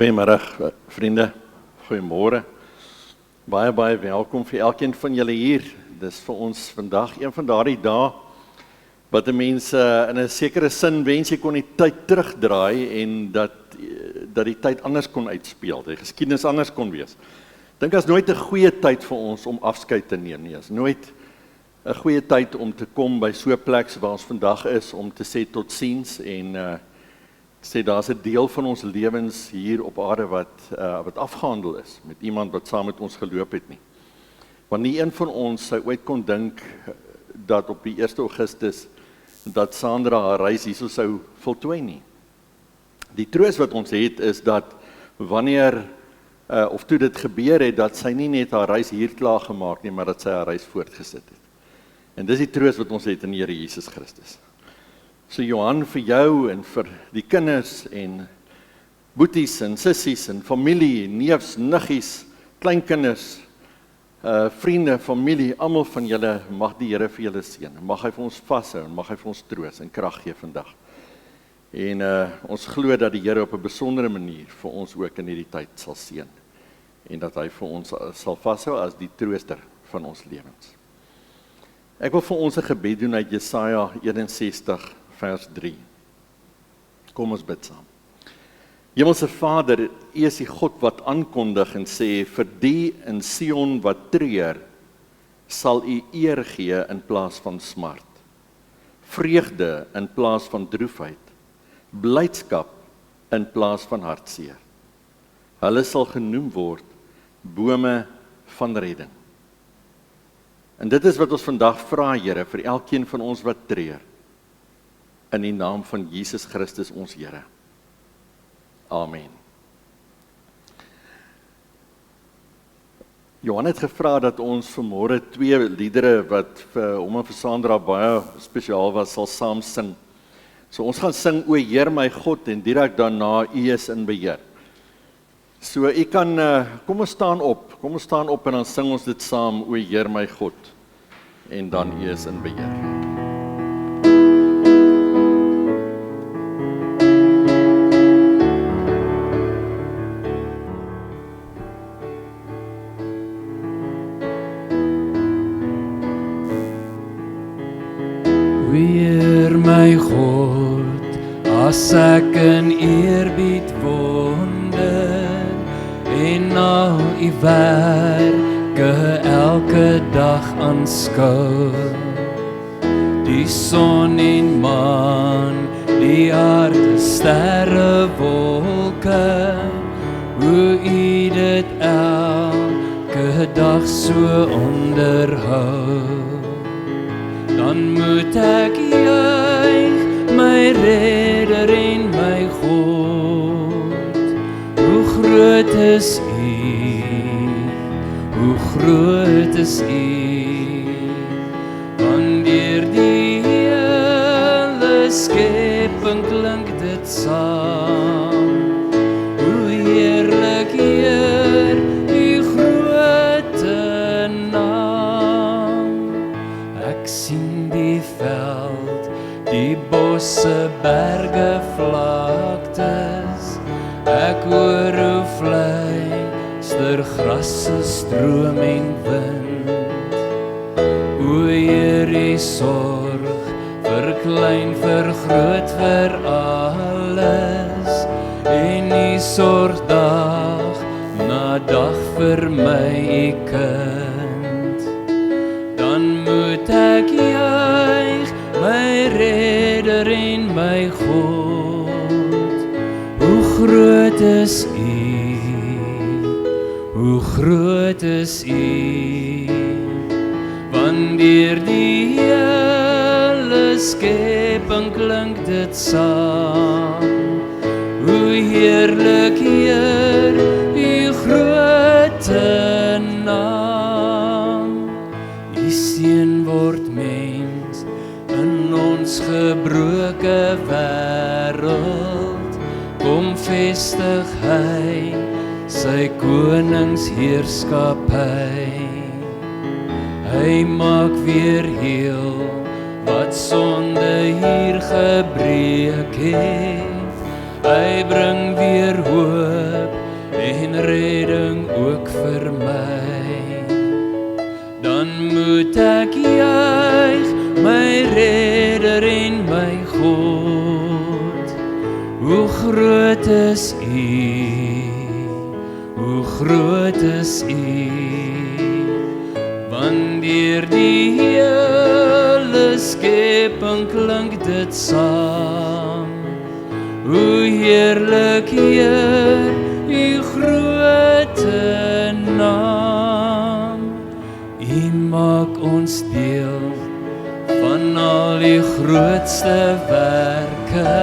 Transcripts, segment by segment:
Goeiemiddag vriende, goeiemôre. Baie welkom vir elkeen van julle hier. Dis vir ons vandag een van daardie dae wat 'n mens in 'n sekere sin wens jy kon die tyd terugdraai en dat die tyd anders kon uitspeel, die geskiedenis anders kon wees. Dink as nooit 'n goeie tyd vir ons om afskeid te neem nie. As nooit 'n goeie tyd om te kom by so 'n plek waar ons vandag is om te sê totsiens en sê daar's 'n deel van ons lewens hier op aarde wat afgehandel is met iemand wat saam met ons geloop het nie. Want nie een van ons sou ooit kon dink dat op die 1 Augustus dat Sandra haar reis hierso sou voltooi nie. Die troos wat ons het is dat wanneer of toe dit gebeur het dat sy nie net haar reis hier klaar gemaak nie, maar dat sy haar reis voortgesit het. En dis die troos wat ons het in die Here Jesus Christus. So Johan, vir jou en vir die kinders en boeties en sissies en familie, neefs, niggies, kleinkinders, vriende, familie, almal van julle, mag die Here vir julle seën. Mag hy vir ons vashou en mag hy vir ons troos en krag gee vandag. En ons glo dat die Here op 'n besondere manier vir ons ook in hierdie tyd sal seën en dat hy vir ons sal vashou as die trooster van ons lewens. Ek wil vir ons 'n gebed doen uit Jesaja 61 vers 3. Kom ons bid saam. Hemelse Vader, U is die God wat aankondig en sê, vir die in Sion wat treur, sal U eer gee in plaas van smart. Vreugde in plaas van droefheid. Blydskap in plaas van hartseer. Hulle sal genoem word bome van redding. En dit is wat ons vandag vra, Here, vir elkeen van ons wat treur. In die naam van Jesus Christus ons Here. Amen. Johan het gevra dat ons vanmôre 2 liedere wat vir hom en vir Sandra baie spesiaal was, sal saam sing. So ons gaan sing O Heer my God en direk daarna U is in beheer. So u kan, kom ons staan op en dan sing ons dit saam, O Heer my God, en dan U is in beheer. O Heer my God, as ek in eerbied wonder en na U werke elke dag aanskou, die son en maan, die aarde, sterre, wolke, hoe U dit elke dag so onderhou. Dan moet ek juig, my redder en my God. Hoe groot is U, hoe groot is U, want deur die hele skepping klink dit saam. Hoe heerlik Heer, U groote naam. Ek sien die veld, die bosse, berge, vlaktes. Ek hoor hoe fluister grasse, stroom en wind. O Heer, U sorg vir klein, vir groot, vir alles. En U sorg dag na dag vir my, U kind. Dan moet ek juig, my redder en my God. Hoe groot is U, hoe groot is U, want deur die hele skepping klink dit saam. Hoe heerlik Heer, U groote naam. U seun word mens in ons gebroke wêreld. Kom vestig hy sy koningsheerskappy. Hy maak weer heel wat sonde hier gebreek het. Hy bring weer hoop en redding ook vir my. Dan moet ek juig, my redder en my God. Hoe groot is U, hoe groot is U, want deur die hele skepping klink dit saam. Hoe heerlik Heer, U groote naam. U maak ons deel van al die grootste werke.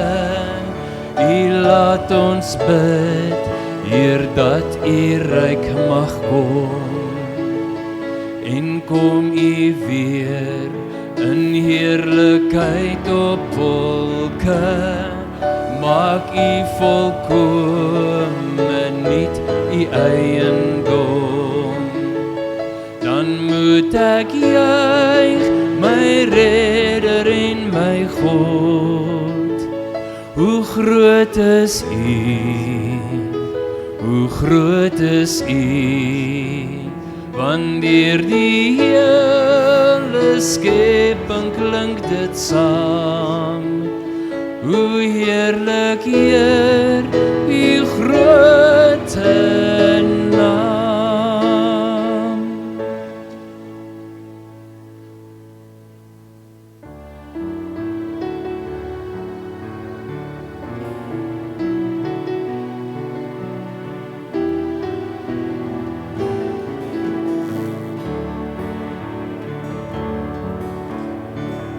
U laat ons bid, Heer, dat U ryk mag kom. En kom U weer in heerlikheid op wolke. Maak U volkome niet U eiendom. Dan moet ek juig, my redder en my God. Hoe groot is U, hoe groot is U, want deur die hele skepping klink dit saam. Hoe heerlik Heer, U groote naam.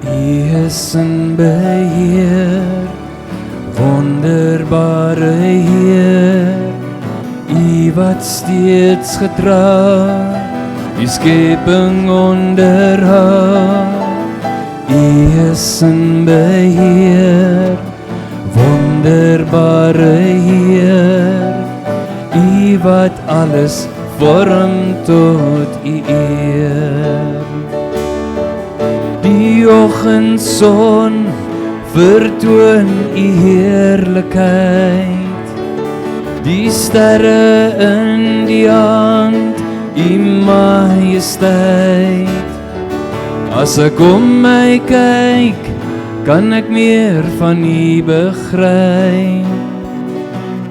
U is in beheer, wonderbare Heer, U wat steeds getrou, U skepping onderhou. U is in beheer, wonderbare Heer, U wat alles vorm tot U eer. Die oggendson vertoon U heerlikheid, die sterre in die hand, U majesteit. As ek om my kyk, kan ek meer van U begryp,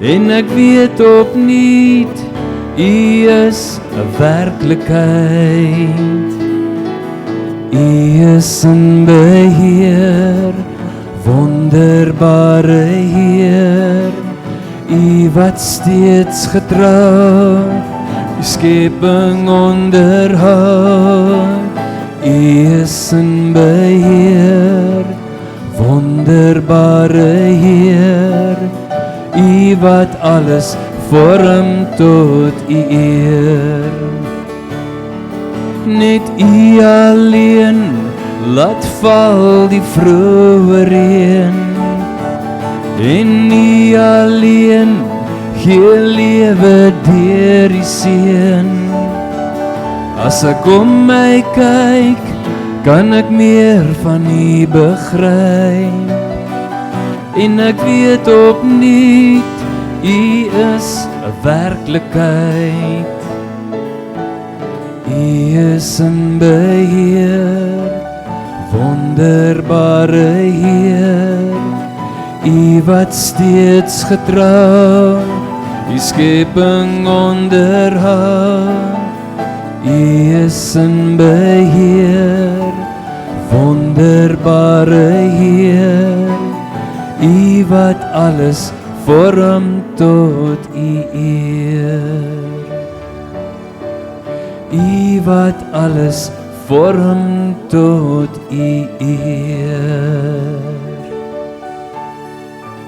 en ek weet opnuut, U is 'n werklikheid. U is in beheer, wonderbare Heer, U wat steeds getrou, U skepping onderhou. U is in beheer, wonderbare Heer, U wat alles vorm tot U eer. Net U alleen laat val die vroeë reën, en U alleen gee lewe deur die seën. As ek om my kyk, kan ek meer van U begryp, en ek weet opnuut, U is 'n werklikheid. U is in beheer, wonderbare Heer, U wat steeds getrou, U skepping onderhou. U is in beheer, wonderbare Heer, U wat alles vorm tot U eer. U wat alles vorm tot U eer.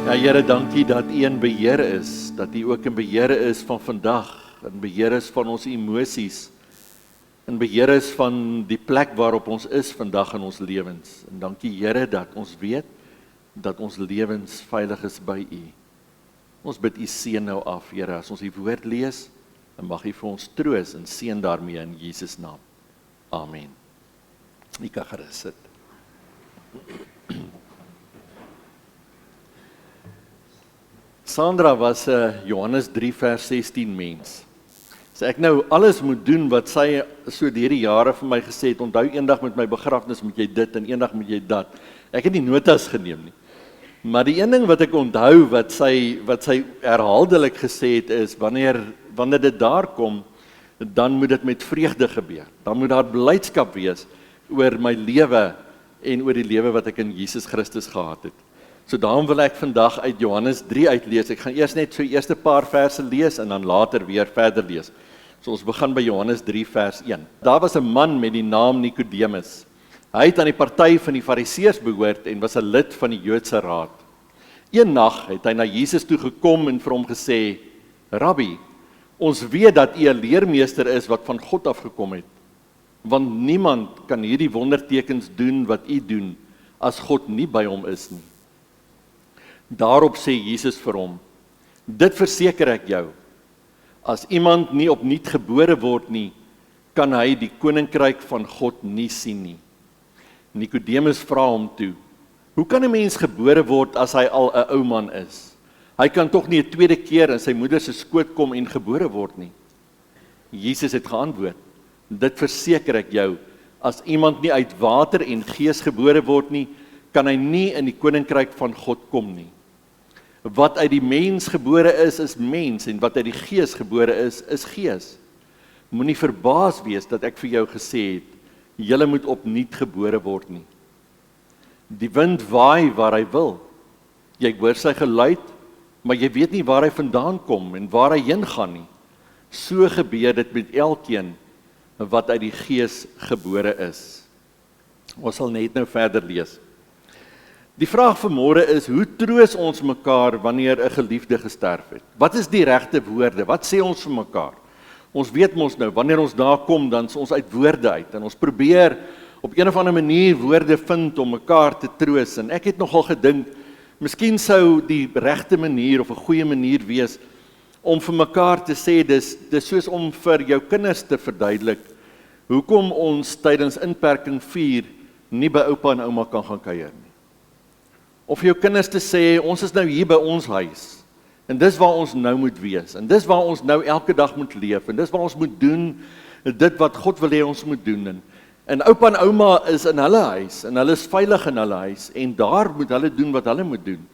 Ja Here, dankie dat U in beheer is, dat U ook in beheer is van vandag, in beheer is van ons emosies, in beheer is van die plek waarop ons is vandag in ons lewens. En dankie Here dat ons weet dat ons lewens veilig is by U. Ons bid U seën nou af, Here, as ons die woord lees, en mag U vir ons troos en seën daarmee in Jesus naam. Amen. U kan gerus sit. Sandra was 'n Johannes 3 vers 16 mens. So ek nou alles moet doen wat sy so deur die jare vir my gesê het, onthou eendag met my begrafnis moet jy dit en eendag moet jy dat. Ek het nie notas geneem nie. Maar die een ding wat ek onthou wat sy herhaaldelik gesê het is wanneer dit daar kom, dan moet dit met vreugde gebeur. Dan moet daar blydskap wees oor my lewe en oor die lewe wat ek in Jesus Christus gehad het. So daarom wil ek vandag uit Johannes 3 uitlees. Ek gaan eers net so eerste paar verse lees en dan later weer verder lees. So ons begin by Johannes 3 vers 1. Daar was 'n man met die naam Nikodemus. Hy het aan die party van die Fariseërs behoort en was 'n lid van die Joodse raad. Een nag het hy na Jesus toe gekom en vir hom gesê: "Rabbi, ons weet dat u 'n leermeester is wat van God afgekom het, want niemand kan hierdie wondertekens doen wat u doen as God nie by hom is nie." Daarop sê Jesus vir hom: "Dit verseker ek jou, as iemand nie opnuut gebore word nie, kan hy die koninkryk van God nie sien nie." Nikodemus vra hom toe: "Hoe kan 'n mens gebore word as hy al 'n ou man is? Hy kan tog nie 'n tweede keer in sy moeder se skoot kom en gebore word nie." Jesus het geantwoord: "Dit verseker ek jou, as iemand nie uit water en gees gebore word nie, kan hy nie in die koninkryk van God kom nie. Wat uit die mens gebore is mens, en wat uit die gees gebore is gees. Moenie verbaas wees dat ek vir jou gesê het, julle moet opnuut gebore word nie. Die wind waai waar hy wil. Jy hoor sy geluid, maar jy weet nie waar hy vandaan kom en waar hy heen gaan nie. So gebeur dit met elkeen wat uit die gees gebore is." Ons sal net nou verder lees. Die vraag vanmôre is, hoe troos ons mekaar wanneer 'n geliefde gesterf het? Wat is die regte woorde? Wat sê ons vir mekaar? Ons weet mos nou, wanneer ons daar kom, dan is ons uit woorde uit, en ons probeer op een of ander manier woorde vind om mekaar te troos, en ek het nogal gedink, miskien sou die regte manier of 'n goeie manier wees, om vir mekaar te sê, dis soos om vir jou kinders te verduidelik, hoekom ons tydens inperking 4 nie by oupa en ouma kan gaan kuier nie. Of vir jou kinders te sê, ons is nou hier by ons huis, en dis waar ons nou moet wees, en dis waar ons nou elke dag moet leef, en dis waar ons moet doen, dit wat God wil hê ons moet doen, en oupa en ouma is in hulle huis, en hulle is veilig in hulle huis, en daar moet hulle doen wat hulle moet doen.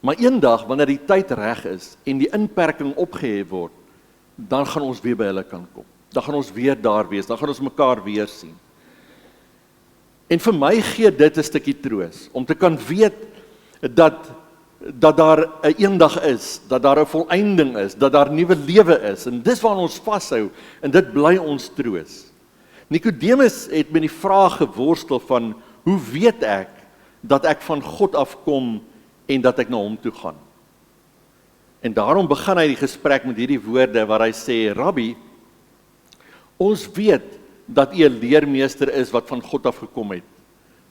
Maar eendag, wanneer die tyd reg is, en die inperking opgehef word, dan gaan ons weer by hulle kan kom. Dan gaan ons weer daar wees, dan gaan ons mekaar weer sien. En vir my gee dit 'n stukkie troos, om te kan weet, dat daar 'n eendag is, dat daar 'n volëinding is, dat daar nuwe lewe is, en dis waaraan ons vashou, en dit bly ons troos. Nikodemus het met die vraag geworstel van, hoe weet ek dat ek van God afkom en dat ek na hom toe gaan? En daarom begin hy die gesprek met hierdie woorde waar hy sê, Rabbi, ons weet dat u 'n leermeester is wat van God afgekom het,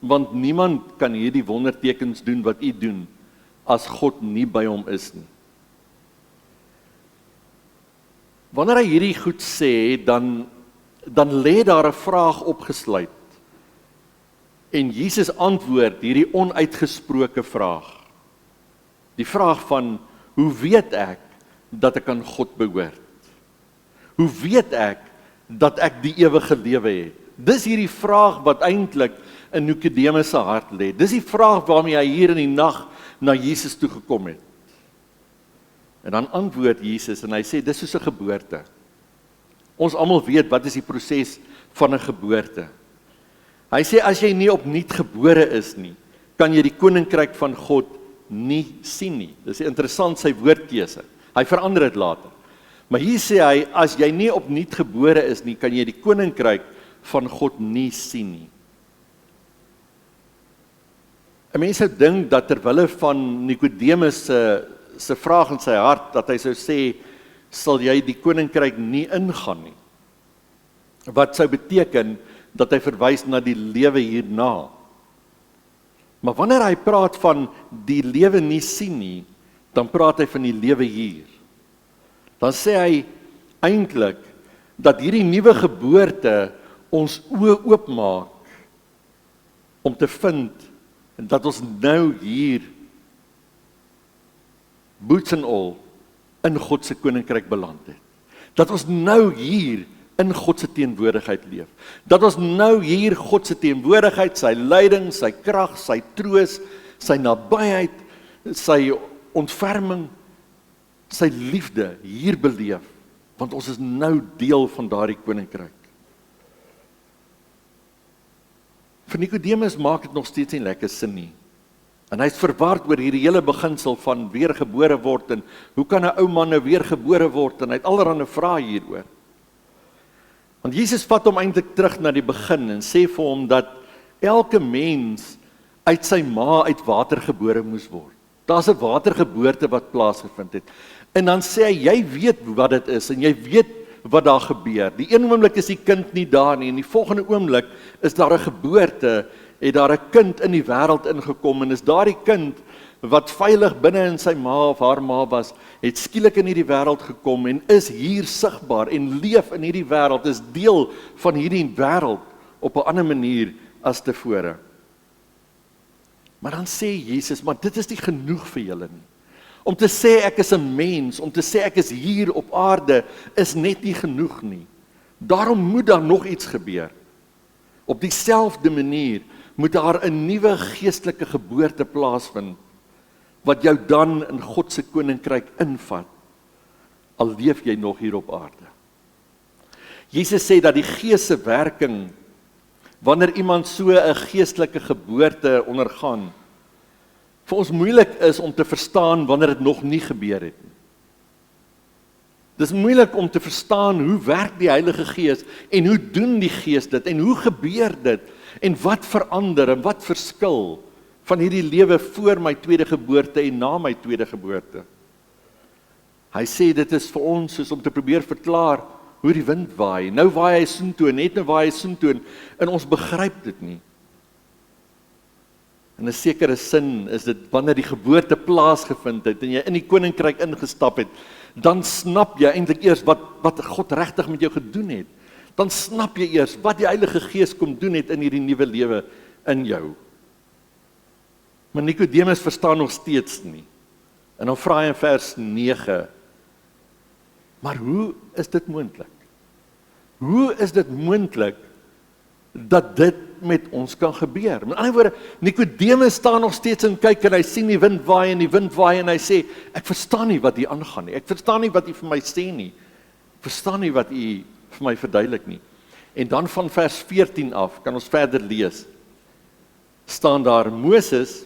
want niemand kan hierdie wondertekens doen wat u doen, as God nie by hom is nie. Wanneer hy hierdie goed sê, dan lê daar 'n vraag opgesluit. En Jesus antwoord hierdie onuitgesproke vraag. Die vraag van, hoe weet ek dat ek aan God behoort? Hoe weet ek dat ek die ewige lewe het? Dis hierdie vraag wat eintlik in Nikodemus se hart lê. Dis die vraag waarmee hy hier in die nag na Jesus toe gekom het. En dan antwoord Jesus en hy sê, dis soos 'n geboorte. Ons almal weet wat is die proses van 'n geboorte. Hy sê, as jy nie opnuut gebore is nie, kan jy die koninkryk van God nie sien nie. Dis interessant sy woordkeuse. Hy verander dit later. Maar hier sê hy, as jy nie opnuut gebore is nie, kan jy die koninkryk van God nie sien nie. 'n Mens sou dink dat terwille van Nikodemus se vraag in sy hart, dat hy sou sê, sal jy die koninkryk nie ingaan nie. Wat sou beteken dat hy verwys na die lewe hierna. Maar wanneer hy praat van die lewe nie sien nie, dan praat hy van die lewe hier. Dan sê hy eintlik dat hierdie nuwe geboorte ons oë oopmaak om te vind dat ons nou hier boots and all, in God se koninkryk beland het. Dat ons nou hier in God se teenwoordigheid leef. Dat ons nou hier God se teenwoordigheid, sy leiding, sy krag, sy troos, sy nabyheid, sy ontferming, sy liefde hier beleef, want ons is nou deel van daardie koninkryk. Vir Nikodemus maak dit nog steeds nie lekker sin nie. En hy's verward oor hierdie hele beginsel van weergebore word en hoe kan 'n ou man nou weergebore word en hy het allerlei vrae hieroor. Want Jesus vat hom eintlik terug na die begin en sê vir hom dat elke mens uit sy ma uit water gebore moes word. Daar's 'n watergeboorte wat plaasgevind het. En dan sê hy, jy weet wat dit is en jy weet wat daar gebeur. Die een oomblik is die kind nie daar nie en die volgende oomblik is daar 'n geboorte, het daar 'n kind in die wêreld ingekom en is daardie kind wat veilig binne in sy ma of haar ma was, het skielik in hierdie wêreld gekom en is hier sigbaar en leef in hierdie wêreld, is deel van hierdie wêreld op 'n ander manier as tevore. Maar dan sê Jesus, maar dit is nie genoeg vir julle nie. Om te sê ek is 'n mens, om te sê ek is hier op aarde, is net nie genoeg nie. Daarom moet daar nog iets gebeur. Op dieselfde manier moet daar 'n nuwe geestelike geboorte plaasvind, wat jou dan in God se koninkryk invat, al leef jy nog hier op aarde. Jesus sê dat die Gees se werking, wanneer iemand so 'n geestelike geboorte ondergaan, vir ons moeilik is om te verstaan wanneer dit nog nie gebeur het nie. Dis moeilik om te verstaan hoe werk die Heilige Gees en hoe doen die Gees dit en hoe gebeur dit en wat verander en wat verskil van hierdie lewe voor my tweede geboorte en na my tweede geboorte. Hy sê dit is vir ons soos om te probeer verklaar hoe die wind waai. Nou waai hy soontoe, net nou waai hy soontoe en ons begryp dit nie. In 'n sekere sin is dit wanneer die geboorte plaasgevind het en jy in die koninkryk ingestap het, dan snap jy eintlik eers wat God regtig met jou gedoen het. Dan snap jy eers wat die Heilige Gees kom doen het in hierdie nuwe lewe in jou. Maar Nikodemus verstaan nog steeds nie. En dan vra hy in vers 9, maar hoe is dit moontlik? Hoe is dit moontlik dat dit met ons kan gebeur? Met ander woorde, Nikodemus staan nog steeds en kyk en hy sien die wind waai en hy sê, ek verstaan nie wat hier aangaan nie. Ek verstaan nie wat u vir my sê nie. Ek verstaan nie wat u vir my verduidelik nie. En dan van vers 14 af, kan ons verder lees, staan daar, Moses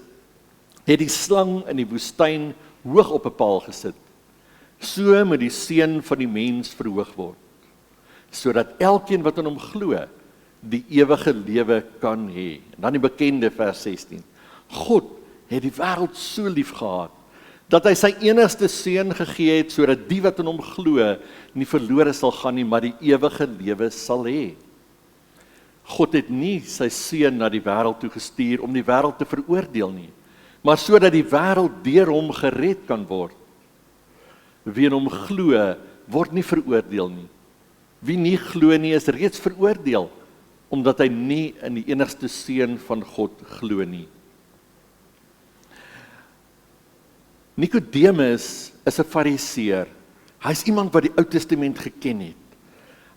het die slang in die woestyn hoog op 'n paal gesit. So moet die seun van die mens verhoog word, sodat elkeen wat in hom glo, die ewige lewe kan hê. En dan die bekende vers 16. God het die wêreld so lief gehad, dat hy sy enigste seun gegee het, sodat die wat in hom glo, nie verlore sal gaan nie, maar die ewige lewe sal hê. God het nie sy seun na die wêreld toe gestuur om die wêreld te veroordeel nie, maar sodat die wêreld deur hom gered kan word. Wie in hom glo, word nie veroordeel nie. Wie nie glo nie, is reeds veroordeel, omdat hy nie in die enigste seun van God glo nie. Nikodemus is 'n fariseer. Hy's iemand wat die Ou Testament geken het.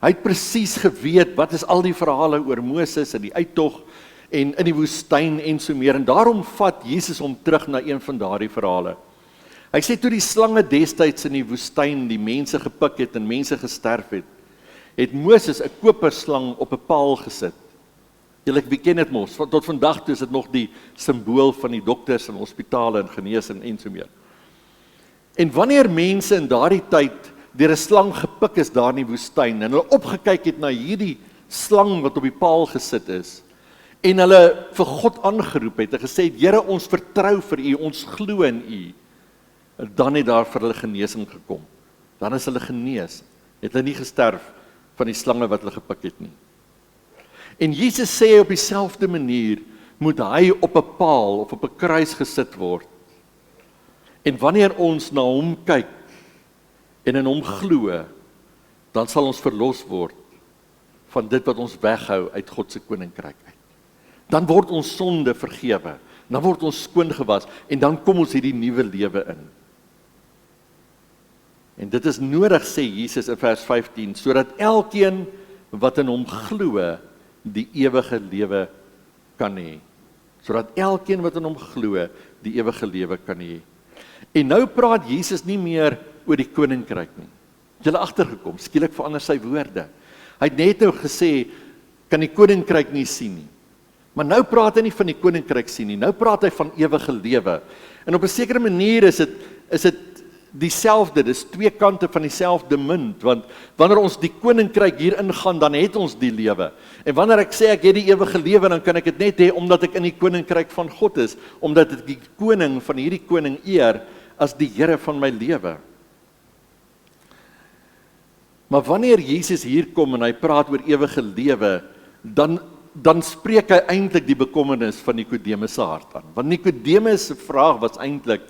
Hy het presies geweet wat is al die verhale oor Moses en die uittog en in die woestyn en so meer. En daarom vat Jesus hom terug na een van daardie verhale. Hy sê toe die slange destyds in die woestyn die mense gepik het en mense gesterf het Moses 'n koperslang op 'n paal gesit. Julle ken dit mos, tot vandag toe is dit nog die simbool van die dokters en hospitale en genesing en so meer. En wanneer mense in daardie tyd deur 'n slang gepik is daar in die woestyn en hulle opgekyk het na hierdie slang wat op die paal gesit is en hulle vir God aangeroep het en gesê het, Here, ons vertrou vir U, ons glo in U, dan het daar vir hulle genesing gekom. Dan is hulle genees, het hulle nie gesterf van die slange wat hulle gepik het nie. En Jesus sê op dieselfde manier moet hy op 'n paal of op 'n kruis gesit word. En wanneer ons na hom kyk en in hom glo, dan sal ons verlos word van dit wat ons weghou uit God se koninkryk uit. Dan word ons sonde vergewe, dan word ons skoon gewas en dan kom ons hierdie nuwe lewe in. En dit is nodig, sê Jesus in vers 15, sodat elkeen wat in hom glo, die ewige lewe kan hê. Sodat elkeen wat in hom glo, die ewige lewe kan hê. En nou praat Jesus nie meer oor die koninkryk nie. Het julle agtergekom, skielik verander sy woorde. Hy het net nou gesê, kan die koninkryk nie sien nie. Maar nou praat hy nie van die koninkryk sien nie, nou praat hy van ewige lewe. En op 'n sekere manier is dit dieselfde, dis twee kante van dieselfde munt, want wanneer ons die koninkryk hier ingaan, dan het ons die lewe. En wanneer ek sê ek het die ewige lewe, dan kan ek dit net hê omdat ek in die koninkryk van God is, omdat ek die koning van hierdie koning eer as die Here van my lewe. Maar wanneer Jesus hier kom en hy praat oor ewige lewe, dan spreek hy eintlik die bekommernis van Nikodemus se hart aan. Want Nikodemus se vraag was eintlik,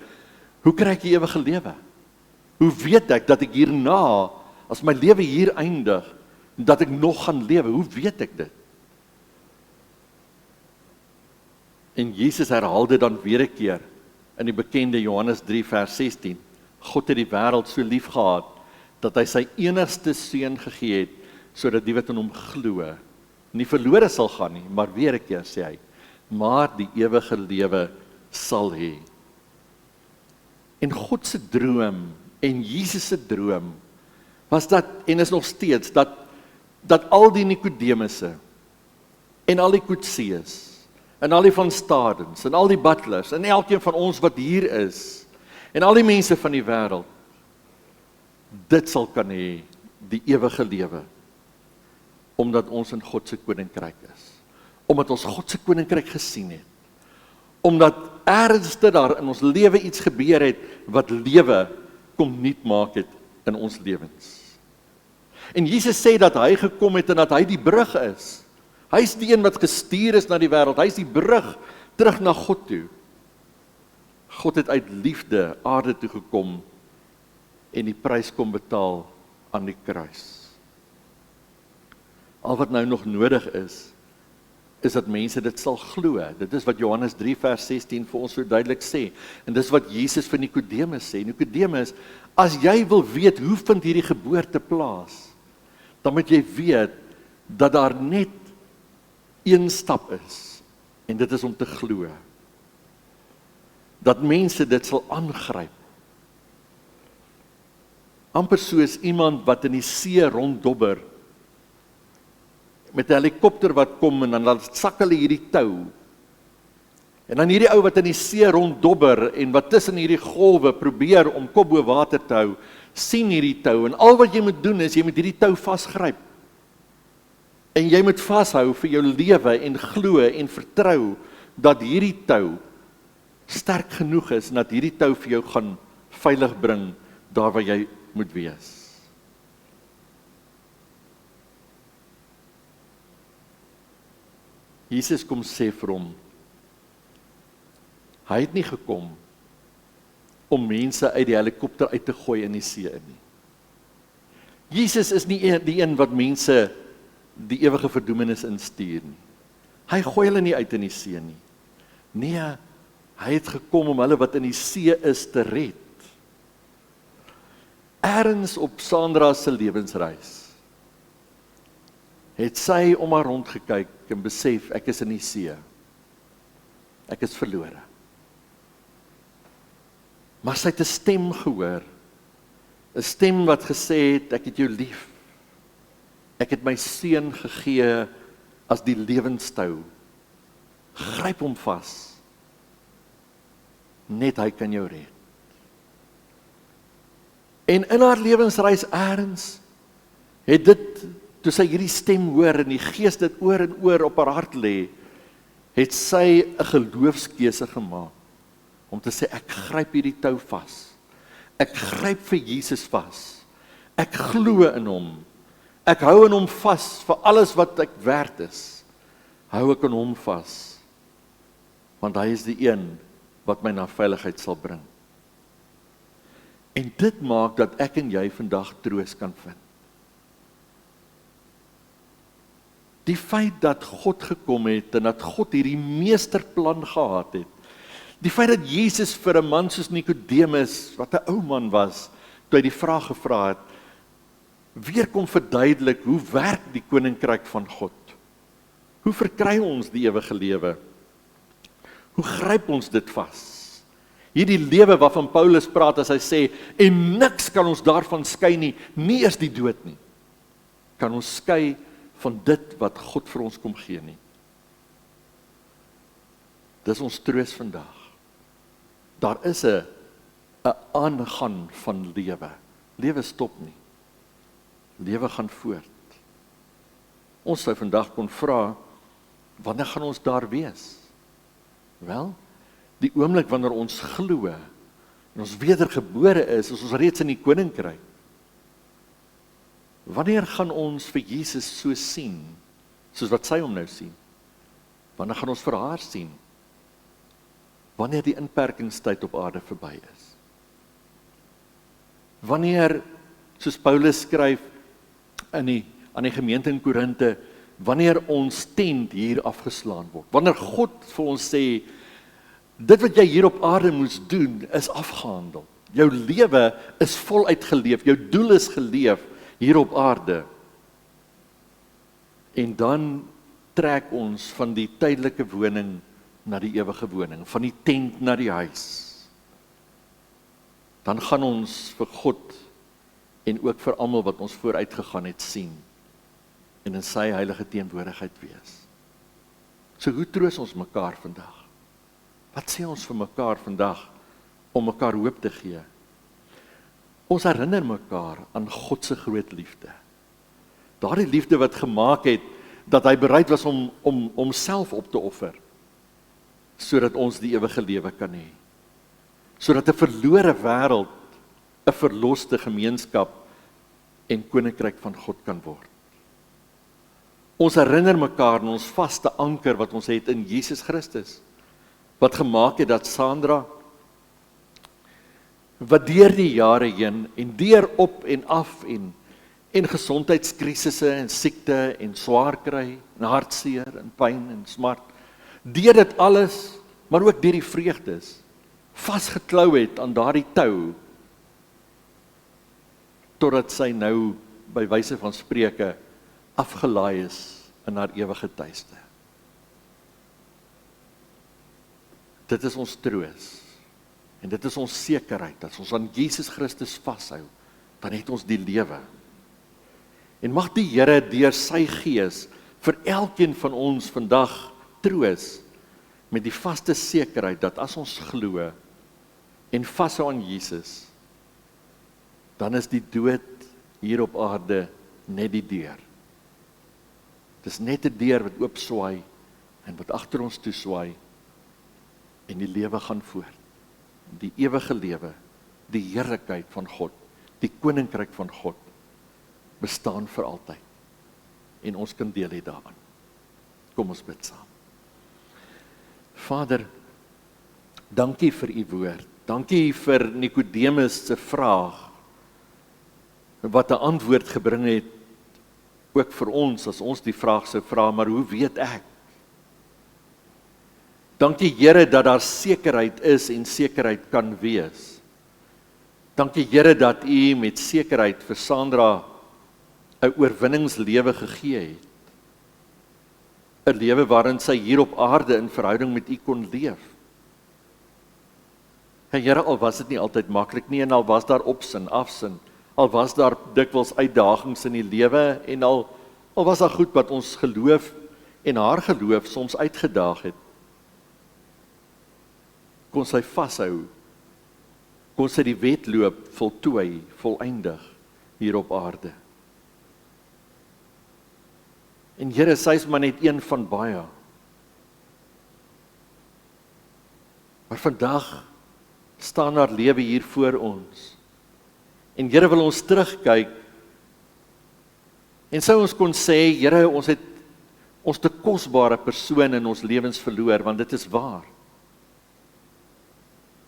hoe kry ek die ewige lewe? Hoe weet ek dat ek hierna, as my lewe hier eindig, dat ek nog gaan lewe? Hoe weet ek dit? En Jesus herhaal dit dan weer 'n keer in die bekende Johannes 3 vers 16. God het die wêreld so lief gehad dat hy sy enigste seun gegee het sodat die wat in hom glo nie verlore sal gaan nie, maar weer 'n keer sê hy, maar die ewige lewe sal hê. En God se droom en Jesus se droom was dat, en is nog steeds, dat al die Nikodemusse en al die Kotsees en al die van Stadens en al die butlers en elkeen van ons wat hier is en al die mense van die wêreld dit sal kan hê, die ewige lewe, omdat ons in God se koninkryk is, omdat ons God se koninkryk gesien het, omdat ernstig daar in ons lewe iets gebeur het wat lewe kom nuut maak het in ons lewens. En Jesus sê dat hy gekom het en dat hy die brug is. Hy is die een wat gestuur is na die wêreld. Hy is die brug terug na God toe. God het uit liefde aarde toe gekom en die prys kom betaal aan die kruis. Al wat nou nog nodig is dat mense dit sal glo. Dit is wat Johannes 3 vers 16 vir ons so duidelik sê. En dis wat Jesus vir Nikodemus sê. Nikodemus, as jy wil weet hoe vind hierdie geboorte plaas, dan moet jy weet dat daar net een stap is. En dit is om te glo. Dat mense dit sal aangryp. Amper soos iemand wat in die see ronddobber, met 'n helikopter wat kom en dan sak hulle hierdie tou. En dan hierdie ou wat in die see ronddobber en wat tussen hierdie golwe probeer om kop bo water te hou, sien hierdie tou en al wat jy moet doen is jy moet hierdie tou vasgryp. En jy moet vashou vir jou lewe en glo en vertrou dat hierdie tou sterk genoeg is en dat hierdie tou vir jou gaan veilig bring daar waar jy moet wees. Jesus kom sê vir hom, hy het nie gekom om mense uit die helikopter uit te gooi in die see in nie. Jesus is nie die een wat mense die ewige verdoemenis instuur nie. Hy gooi hulle nie uit in die see nie. Nee, hy het gekom om hulle wat in die see is te red. Ergens op Sandra se lewensreis het sy om haar rondgekyk en besef, ek is in die see. Ek is verlore. Maar sy het 'n stem gehoor. 'n Stem wat gesê het, ek het jou lief. Ek het my seun gegee as die lewenstou. Gryp hom vas. Net hy kan jou red. En in haar lewensreis ergens het dit, toe sy hierdie stem hoor en die Gees dit oor en oor op haar hart lê, het sy 'n geloofskeuse gemaak om te sê, ek gryp hierdie tou vas. Ek gryp vir Jesus vas. Ek glo in hom. Ek hou in hom vas vir alles wat ek werd is. Hou ek in hom vas, want hy is die een wat my na veiligheid sal bring. En dit maak dat ek en jy vandag troos kan vind. Die feit dat God gekom het en dat God hierdie meesterplan gehad het. Die feit dat Jesus vir 'n man soos Nikodemus, wat 'n ou man was, toe hy die vraag gevra het, weer kom verduidelik, hoe werk die koninkryk van God? Hoe verkry ons die ewige lewe? Hoe gryp ons dit vas? Hierdie lewe waarvan Paulus praat as hy sê, en niks kan ons daarvan skei nie, nie eers die dood nie, kan ons skei van dit wat God vir ons kom gee nie. Dis ons troos vandag. Daar is 'n aangaan van lewe. Lewe stop nie. Lewe gaan voort. Ons sou vandag kon vra, wanneer gaan ons daar wees? Wel, die oomblik wanneer ons glo en ons wedergebore is ons reeds in die koninkryk. Wanneer gaan ons vir Jesus so sien, soos wat sy hom nou sien? Wanneer gaan ons vir haar sien? Wanneer die inperkingstyd op aarde verby is? Wanneer, soos Paulus skryf aan die gemeente in Korinte, wanneer ons tent hier afgeslaan word, wanneer God vir ons sê, dit wat jy hier op aarde moes doen, is afgehandel. Jou lewe is voluit geleef, jou doel is geleef hier op aarde. En dan trek ons van die tydelike woning na die ewige woning, van die tent na die huis. Dan gaan ons vir God en ook vir almal wat ons vooruit gegaan het sien en in sy heilige teenwoordigheid wees. So hoe troos ons mekaar vandag? Wat sê ons vir mekaar vandag om mekaar hoop te gee? Ons herinner mekaar aan God se groot liefde. Daardie liefde wat gemaak het dat hy bereid was om homself op te offer, sodat ons die ewige lewe kan hê. Sodat 'n verlore wêreld 'n verloste gemeenskap en koninkryk van God kan word. Ons herinner mekaar aan ons vaste anker wat ons het in Jesus Christus, wat gemaak het dat Sandra, wat deur die jare heen en deur op en af en gesondheidskrisisse en siekte en swaar kry en hartseer en pyn en smart, deur dit alles, maar ook deur die vreugdes, vasgeklou het aan daardie tou, totdat sy nou, by wyse van spreuke, afgelaai is in haar ewige tuiste. Dit is ons troos, en dit is ons sekerheid, dat ons aan Jesus Christus vashou, dan het ons die lewe. En mag die Here deur sy Gees vir elkeen van ons vandag troos, met die vaste sekerheid dat as ons glo en vashou aan Jesus, dan is die dood hier op aarde net die deur. Dit is net 'n deur wat oop swaai en wat agter ons toe swaai en die lewe gaan voort. Die ewige lewe, die heerlikheid van God, die koninkryk van God bestaan vir altyd. En ons kan deel hê daaraan. Kom ons bid saam. Vader, dankie vir u woord. Dankie vir Nikodemus se vraag, wat 'n antwoord gebring het, ook vir ons, as ons die vraag sou vra, maar hoe weet ek? Dankie Here dat daar sekerheid is en sekerheid kan wees. Dankie Here dat u met sekerheid vir Sandra 'n oorwinningslewe gegee het. 'n Lewe waarin sy hier op aarde in verhouding met u kon leef. En Here, al was dit nie altyd maklik nie, en al was daar opsin, afsin, al was daar dikwels uitdagings in die lewe, en al was daar goed wat ons geloof en haar geloof soms uitgedaag het, kon sy vashou, kon sy die wedloop voltooi, voleindig hier op aarde. En Here, sy is maar net een van baie. Maar vandag staan haar lewe hier voor ons. En Here, wil ons terugkyk, en sou ons kon sê, Here, ons het ons te kosbare persoon in ons lewens verloor, want dit is waar.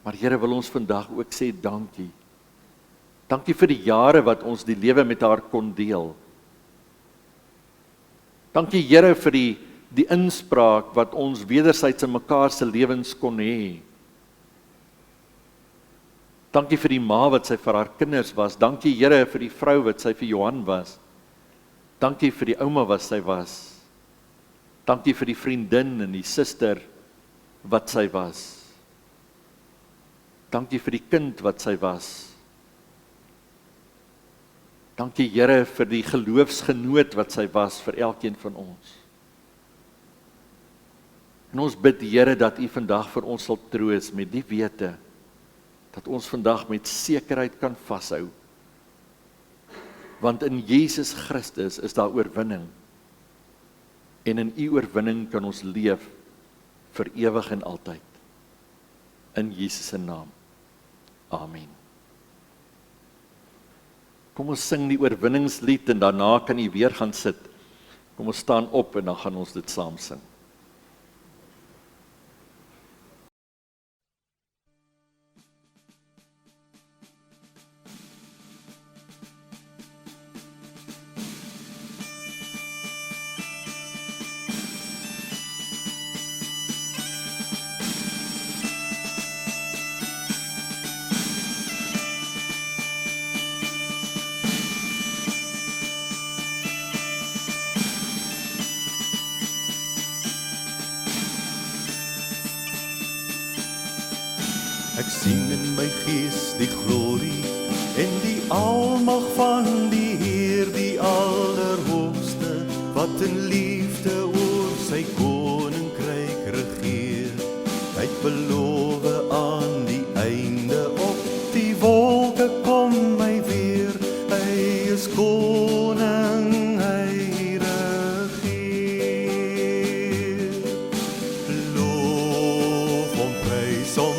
Maar Here, wil ons vandag ook sê dankie. Dankie vir die jare wat ons die lewe met haar kon deel. Dankie Here vir die inspraak wat ons wederzijds in mekaar se lewens kon hê. Dankie vir die ma wat sy vir haar kinders was. Dankie Here vir die vrou wat sy vir Johan was. Dankie vir die ouma wat sy was. Dankie vir die vriendin en die suster wat sy was. Dankie vir die kind wat sy was. Dankie Here vir die geloofsgenoot wat sy was vir elkeen van ons. En ons bid Here dat U vandag vir ons sal troos met die wete dat ons vandag met sekerheid kan vashou. Want in Jesus Christus is daar oorwinning. En in U oorwinning kan ons leef vir ewig en altyd. In Jesus se naam. Amen. Kom ons sing die oorwinningslied en daarna kan U weer gaan sit. Kom ons staan op en dan gaan ons dit saam sing. Ek sien in my gees die glorie en die almag van die Heer, die Allerhoogste, wat in liefde oor sy koninkryk regeer. Hy het beloof aan die einde op die wolke kom my weer. Hy is koning, hy regeer. Loof hom, prys hom,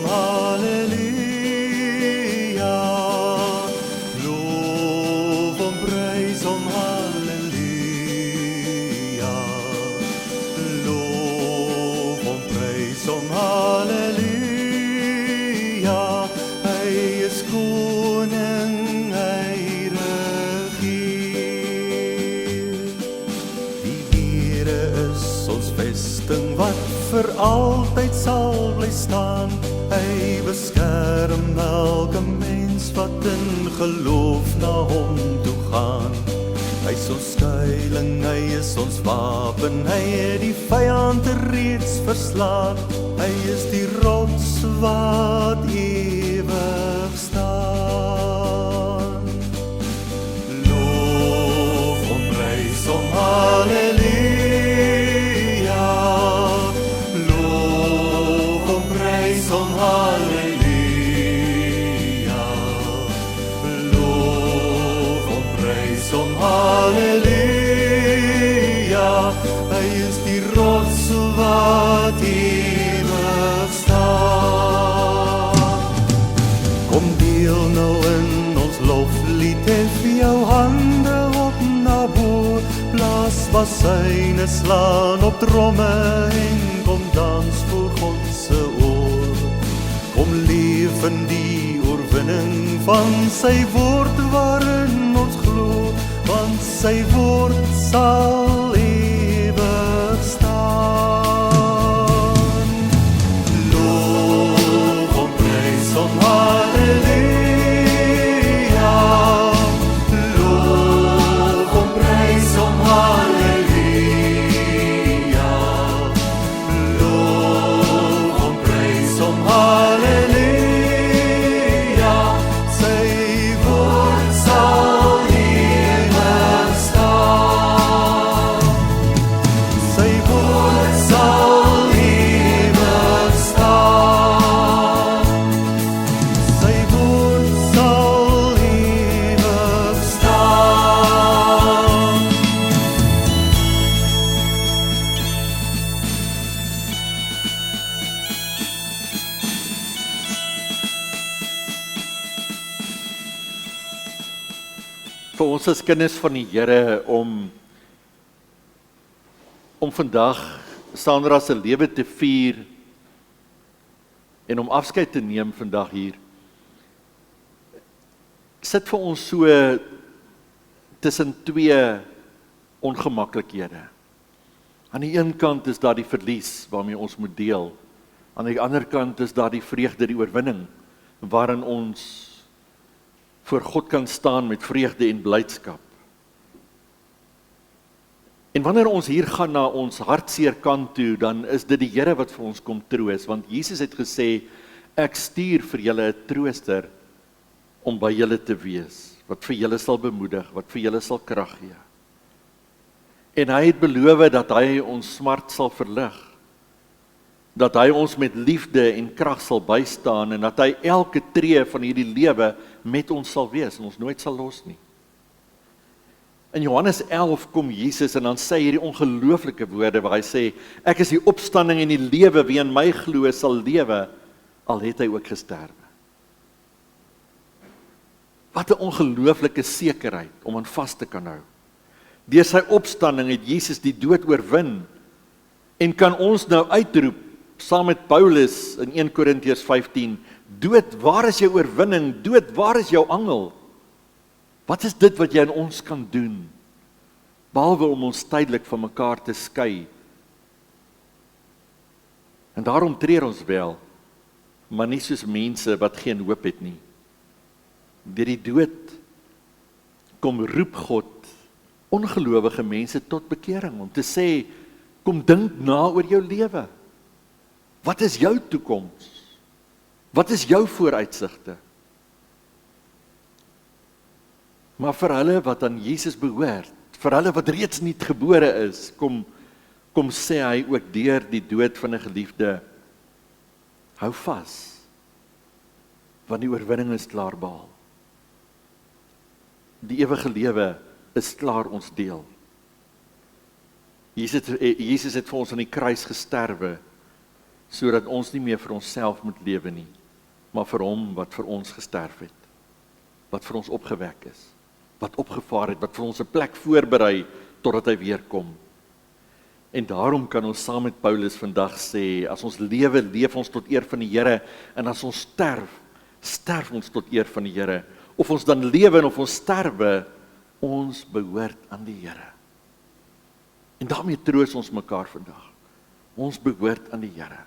wat vir altyd sal bly staan. Hy beskerm elke mens wat in geloof na hom toe gaan. Hy is ons skuiling, hy is ons wapen, hy het die vyand reeds verslaan. Hy is die rots wat ewig staan. Loof hom, prys hom, halleluja. Halleluja, hy is die rots wat ewig staan. Kom deel nou in ons loflied, hef jou hande op na bo, blaas bassyne, slaan op tromme en kom dans voor God se oor. Kom leef in die oorwinning van sy woord waarin ons glo, want sy woord sal ewig staan. Loof hom, prys hom, halleluja. Loof hom, prys hom, halleluja. Loof hom, prys hom, halleluja. Sy woord sal vir ons as kinders van die Here om vandag Sandra se lewe te vier en om afskeid te neem vandag hier. Sit vir ons so tussen twee ongemaklikhede. Aan die een kant is daar die verlies waarmee ons moet deel. Aan die ander kant is daar die vreugde, die oorwinning waarin ons voor God kan staan met vreugde en blydskap. En wanneer ons hier gaan na ons hartseer kant toe, dan is dit die Here wat vir ons kom troos, want Jesus het gesê, ek stuur vir julle 'n trooster om by julle te wees, wat vir julle sal bemoedig, wat vir julle sal krag gee. En hy het beloof dat hy ons smart sal verlig, dat hy ons met liefde en krag sal bystaan, en dat hy elke tree van hierdie lewe met ons sal wees, en ons nooit sal los nie. In Johannes 11 kom Jesus en dan sê hy hierdie ongelooflike woorde waar hy sê, ek is die opstanding en die lewe, wie in my glo sal lewe, al het hy ook gesterwe. Wat 'n ongelooflike sekerheid om aan vas te kan hou. Deur sy opstanding het Jesus die dood oorwin, en kan ons nou uitroep, saam met Paulus in 1 Korintiërs 15, dood, waar is jou oorwinning? Dood, waar is jou angel? Wat is dit wat jy aan ons kan doen, behalwe om ons tydelik van mekaar te skei? En daarom treur ons wel, maar nie soos mense wat geen hoop het nie. Deur die dood kom roep God ongelowige mense tot bekering, om te sê, kom dink na oor jou lewe. Wat is jou toekoms? Wat is jou vooruitsigte? Maar vir hulle wat aan Jesus behoort, vir hulle wat reeds nuut gebore is, kom sê hy ook deur die dood van 'n geliefde, hou vas, want die oorwinning is klaar behaal. Die ewige lewe is klaar ons deel. Jesus het vir ons aan die kruis gesterwe, sodat ons nie meer vir onsself moet lewe nie, maar vir hom wat vir ons gesterf het, wat vir ons opgewek is, wat opgevaar het, wat vir ons 'n plek voorberei, totdat hy weer kom. En daarom kan ons saam met Paulus vandag sê, as ons lewe, leef ons tot eer van die Here, en as ons sterf, sterf ons tot eer van die Here. Of ons dan lewe en of ons sterwe, ons behoort aan die Here. En daarmee troos ons mekaar vandag. Ons behoort aan die Here.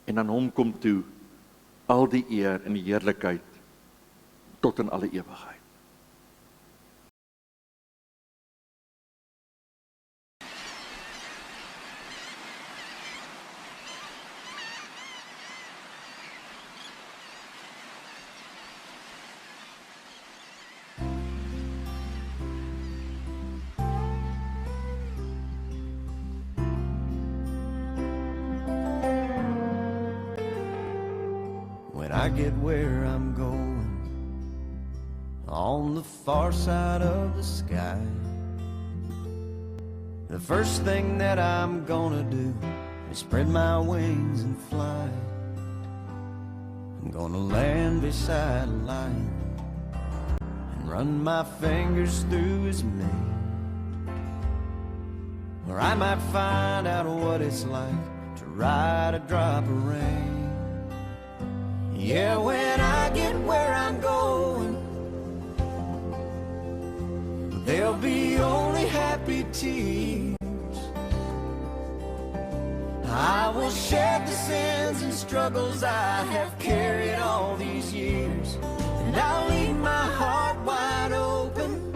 En aan hom kom toe al die eer en die heerlikheid tot in alle ewigheid. When I get where I'm going, on the far side of the sky, the first thing that I'm gonna do is spread my wings and fly. I'm gonna land beside a lion and run my fingers through his mane, or I might find out what it's like to ride a drop of rain. Yeah, when I get where I'm going, there'll be only happy tears. I will shed the sins and struggles I have carried all these years, and I'll leave my heart wide open.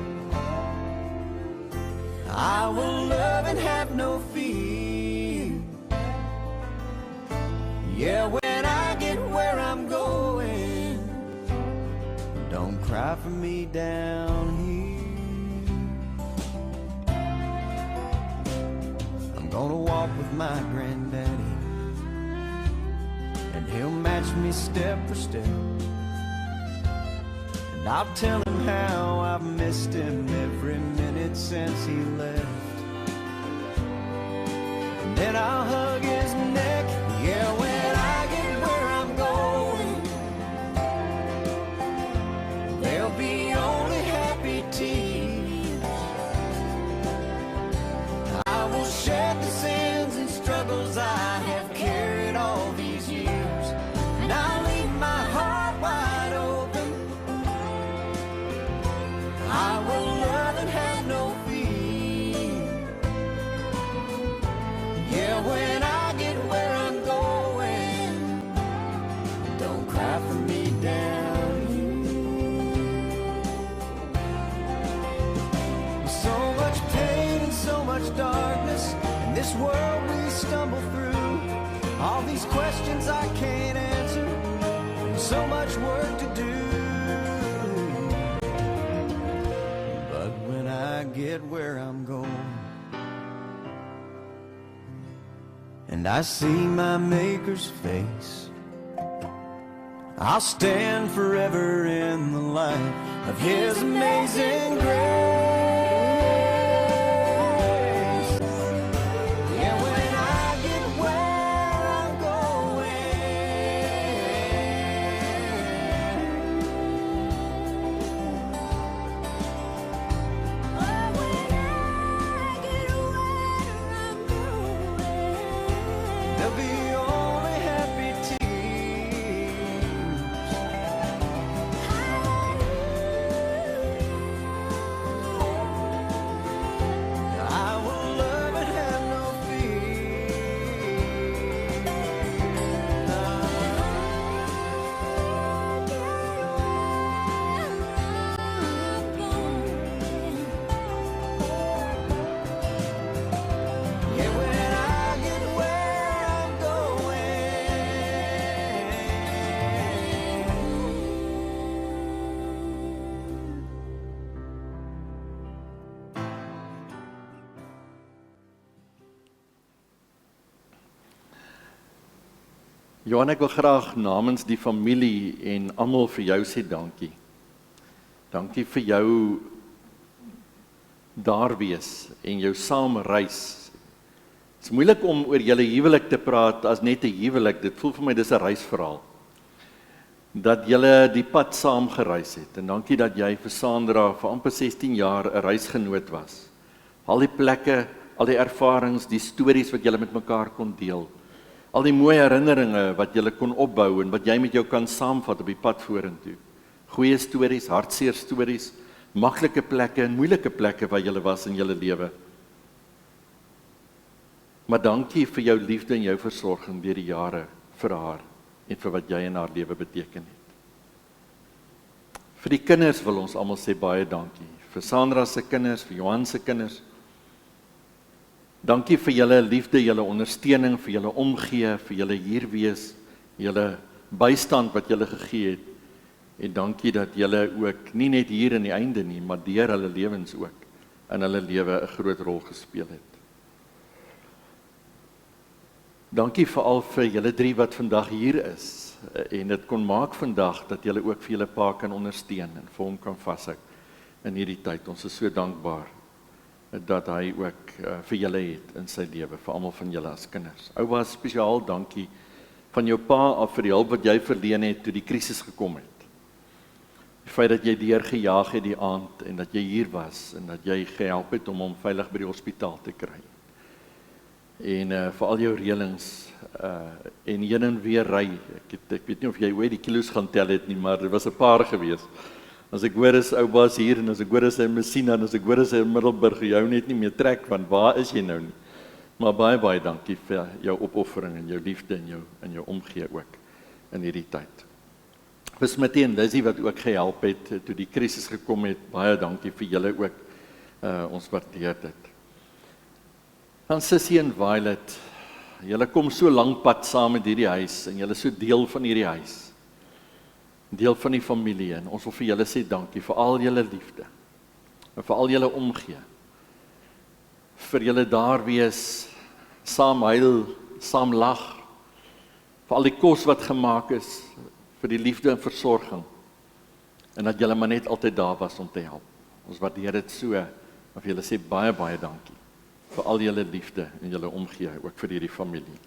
I will love and have no fear. Yeah, when I get where I'm going, don't cry for me down here. I'm gonna walk with my granddaddy, and he'll match me step for step, and I'll tell him how I've missed him every minute since he left. And then I'll hug his neck. Yeah, when I get where I'm going, there'll be only happy tears. I will shed the sins and struggles I have carried all these years, and I'll leave my heart wide open. I will love and have no fear. Yeah, when I get much darkness in this world we stumble through. All these questions I can't answer, and so much work to do. But when I get where I'm going, and I see my Maker's face, I'll stand forever in the light of His amazing grace. Yeah, when I get where I'm going, there'll be only happy tears. I will love and have no fear. Yeah, when I get where I'm going. Johan, ek wil graag namens die familie en almal vir jou sê dankie. Dankie vir jou daar wees en jou saam reis. Dit is moeilik om oor julle huwelik te praat as net 'n huwelik. Dit voel vir my dis 'n reisverhaal. Dat julle die pad saam gereis het. En dankie dat jy vir Sandra vir amper 16 jaar 'n reisgenoot was. Al die plekke, al die ervarings, die stories wat julle met mekaar kon deel. Al die mooi herinneringe wat julle kon opbou en wat jy met jou kan saamvat op die pad vorentoe. Goeie stories, hartseer stories, maklike plekke en moeilike plekke waar julle was in julle lewe. Maar dankie vir jou liefde en jou versorging deur die jare vir haar en vir wat jy in haar lewe beteken het. Vir die kinders wil ons almal sê baie dankie. Vir Sandra se kinders, vir Johan se kinders. Dankie vir julle liefde, julle ondersteuning, vir julle omgee, vir julle hier wees, julle bystand wat julle gegee het. En dankie dat julle ook nie net hier in die einde nie, maar deur hulle lewens ook in hulle lewe 'n groot rol gespeel het. Dankie veral vir julle drie wat vandag hier is en dit kon maak vandag dat julle ook vir julle pa kan ondersteun en vir hom kan vashou in hierdie tyd. Ons is so dankbaar dat hy ook vir julle het in sy lewe, vir almal van julle as kinders. Ouma, spesiaal dankie van jou pa af vir die hulp wat jy verleen het toe die krisis gekom het. Die feit dat jy deurgejaag het die aand en dat jy hier was en dat jy gehelp het om hom veilig by die hospitaal te kry. En vir al jou reëlings en heen en weer ry. Ek weet nie of jy ooit die kilos gaan tel het nie, maar dit was 'n paar gewees. As ek hoor is oupa's hier en as ek hoor is hy in Messina en as ek hoor is hy in Middelburg, jou net nie meer trek van waar is jy nou nie. Maar baie baie dankie vir jou opoffering en jou liefde en jou omgee ook in hierdie tyd. Vir Smitty en Lizzie wat ook gehelp het toe die krisis gekom het, baie dankie vir julle ook. Ons waardeer dit. Dan Sissie en Violet, julle kom so lank pad saam met hierdie huis en julle is so deel van hierdie huis. Deel van die familie en ons wil vir julle sê dankie vir al julle liefde en vir al julle omgee. Vir julle daar wees, saam huil, saam lag, vir al die kos wat gemaak is, vir die liefde en versorging en dat julle maar net altyd daar was om te help. Ons waardeer dit so, en vir julle sê baie baie dankie vir al julle liefde en julle omgee ook vir hierdie familie.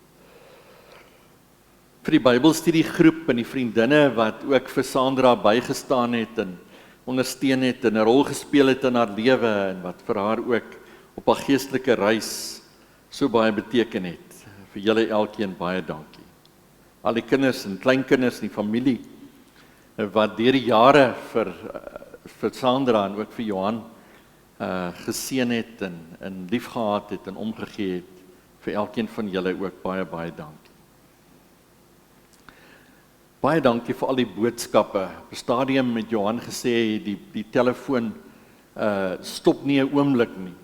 Vir die Bybelstudiegroep en die vriendinne wat ook vir Sandra bygestaan het en ondersteun het en 'n rol gespeel het in haar lewe en wat vir haar ook op haar geestelike reis so baie beteken het. Vir julle elkeen baie dankie. Al die kinders en kleinkinders in die familie wat deur die jare vir Sandra en ook vir Johan geseën het en liefgehad het en omgegee het. Vir elkeen van julle ook baie baie dankie. Baie dankie vir al die boodskappe. Op 'n stadium met Johan gesê die telefoon stop nie 'n oomblik nie.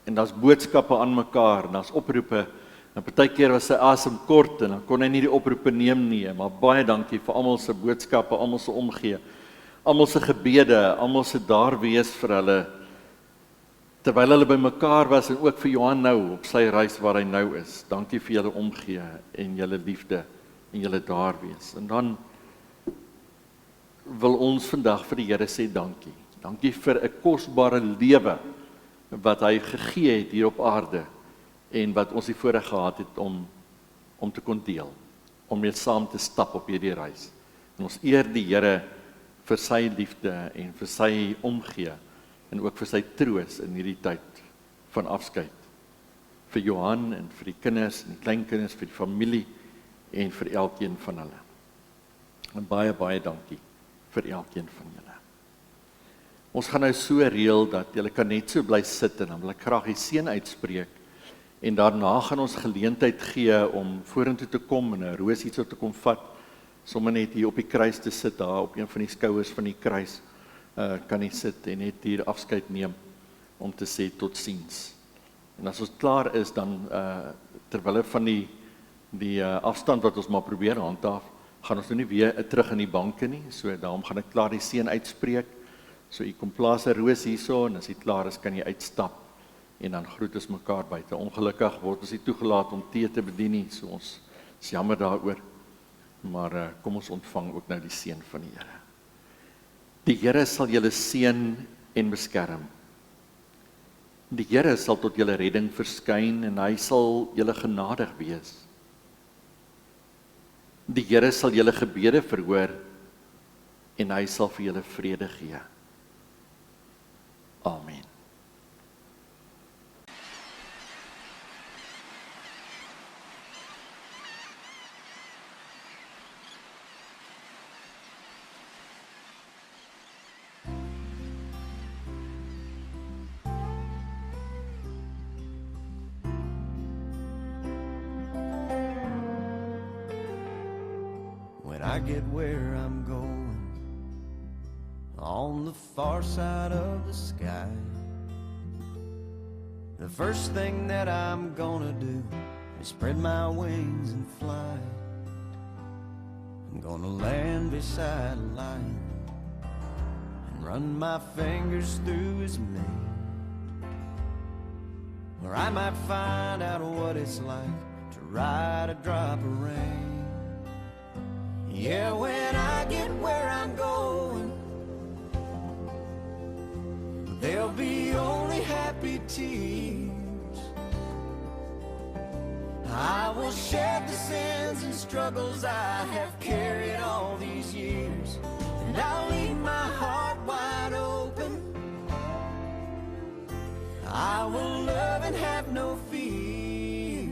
en daar's boodskappe aan mekaar, en daar's oproepe, en partykeer was sy asem kort, en dan kon hy nie die oproepe neem nie, maar baie dankie vir almal se boodskappe, almal se omgee, almal se gebede, almal se daar wees vir hulle, terwyl hulle by mekaar was, en ook vir Johan nou, op sy reis waar hy nou is. Dankie vir julle omgee, en julle liefde, en julle daar wees. En dan wil ons vandag vir die Here sê dankie. Dankie vir 'n kosbare lewe wat hy gegee het hier op aarde en wat ons die voorreg gehad het om te kon deel, om mee saam te stap op hierdie reis. En ons eer die Here vir sy liefde en vir sy omgee en ook vir sy troos in hierdie tyd van afskeid. Vir Johan en vir die kinders en die kleinkinders, vir die familie en vir elkeen van hulle. En baie, baie dankie vir elkeen van julle. Ons gaan nou so reël dat julle kan net so bly sit en dan wil ek graag die seën uitspreek en daarna gaan ons geleentheid gee om vorentoe te kom en 'n roos hierso te kom vat, sommer net hier op die kruis te sit, daar op een van die skouers van die kruis kan jy sit en net hier afskeid neem om te sê totsiens. En as ons klaar is dan terwille van die afstand wat ons maar probeer handhaaf, gaan ons nou nie weer terug in die banke nie, so daarom gaan ek klaar die seën uitspreek. So jy kom plaas 'n roos hierso en as jy klaar is kan jy uitstap en dan groet ons mekaar buite. Ongelukkig word ons nie toegelaat om tee te bedien nie, so ons is jammer daaroor. Maar kom ons ontvang ook nou die seën van die Here. Die Here sal julle seën en beskerm. Die Here sal tot julle redding verskyn en hy sal julle genadig wees. Die Here sal julle gebede verhoor en hy sal vir julle vrede gee. Amen. When I get where I'm going, on the far side of the sky, the first thing that I'm gonna do is spread my wings and fly. I'm gonna land beside a lion and run my fingers through his mane, where I might find out what it's like to ride a drop of rain. Yeah, when I get where I'm going, there'll be only happy tears. I will shed the sins and struggles I have carried all these years, and I'll leave my heart wide open. I will love and have no fear.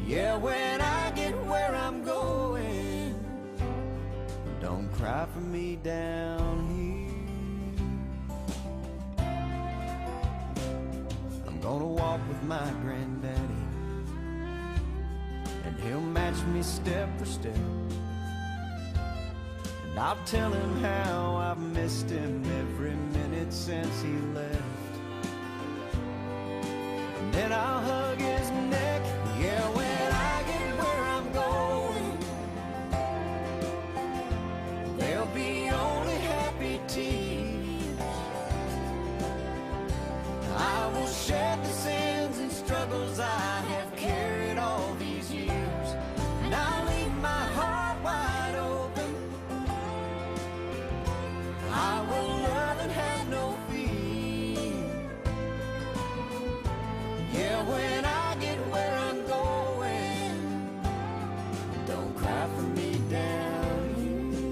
Yeah, when I get where I'm going, don't cry for me down here. I'm gonna walk with my granddaddy, and he'll match me step for step, and I'll tell him how I've missed him every minute since he left. And then I'll hug his neck. Yeah, when I get where I'm going, there'll be only happy tears. I will shed the sins and struggles I have carried all these years, and I'll leave my heart wide open. I will love and have no fear. Yeah, when I get where I'm going, don't cry for me down here.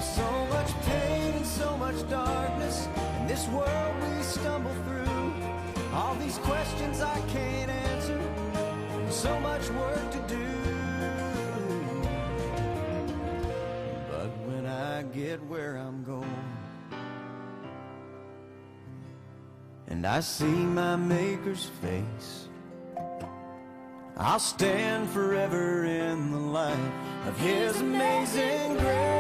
So much pain and so much darkness in this world we stumble through. All these questions I can't answer, and so much work to do. But when I get where I'm going, and I see my Maker's face, I'll stand forever in the light of His amazing grace.